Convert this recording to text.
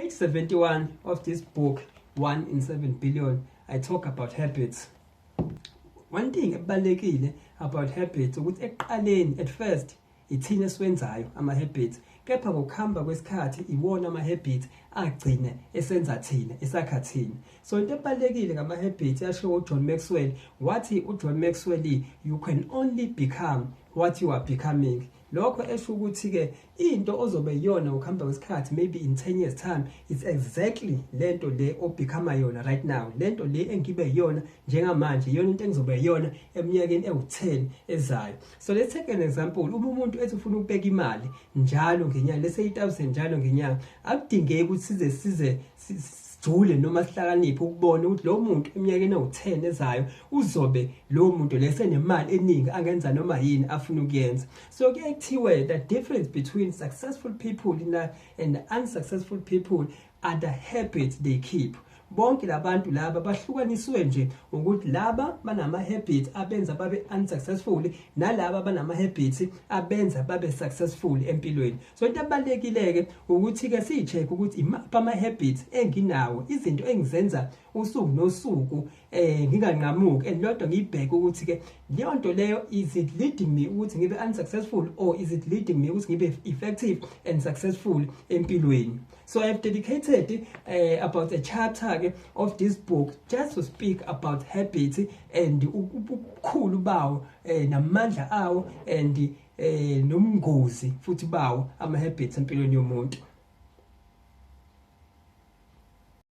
page 71 of this book, 1 in 7 billion, I talk about habits. One thing ebalulekile about habits ukuthi ekuqaleni at first ithina esiwenzayo ama-habits, kepha ngokuhamba kwesikhathi iwona ama-habits agcine esenza thina esakha thina. So into ebalulekile ngama-habits yasho uJohn Maxwell, wathi uJohn Maxwell, you can only become what you are becoming. Lokho esho ukuthi ke into ozobe yona ukuhamba kwesikhathi, maybe in 10 years time, it's exactly lento le obecome yona right now. Lento le engibe yona njengamanje yona into engizobe yona eminyakeni ewu10 ezayo. So let's take an example. Uma umuntu ethi ufuna ukubeka imali njalo ngenyanga, let's say 1000 njalo ngenyanga, akudingeki ukuthi size sijule noma sihlakaniphe ukubona ukuthi lo muntu eminyakeni ewu10 ezayo uzobe lo muntu lesenemali eningi angenza noma yini afuna ukuyenza. So kuyathiwe the difference between successful people and unsuccessful people are the habits they keep. Bonke labantu laba bahlukaniswe nje ukuthi laba banama habits abenza babe unsuccessful nalaba banama habits abenza babe successful empilweni. So into ebalekile ke ukuthi ke sicheck ukuthi imaphi ama habits enginawo, izinto engizenza usuku nosuku nginganqamuki, and lodwa ngibheke ukuthi ke leyo nto leyo, is it leading me ukuthi ngibe unsuccessful or is it leading me ukuthi ngibe effective and successful empilweni. So I have dedicated about a chapter of this book just to speak about habits and ubukhulu bawo namandla awo and nomngozi futhi bawo ama habits empilweni yomuntu.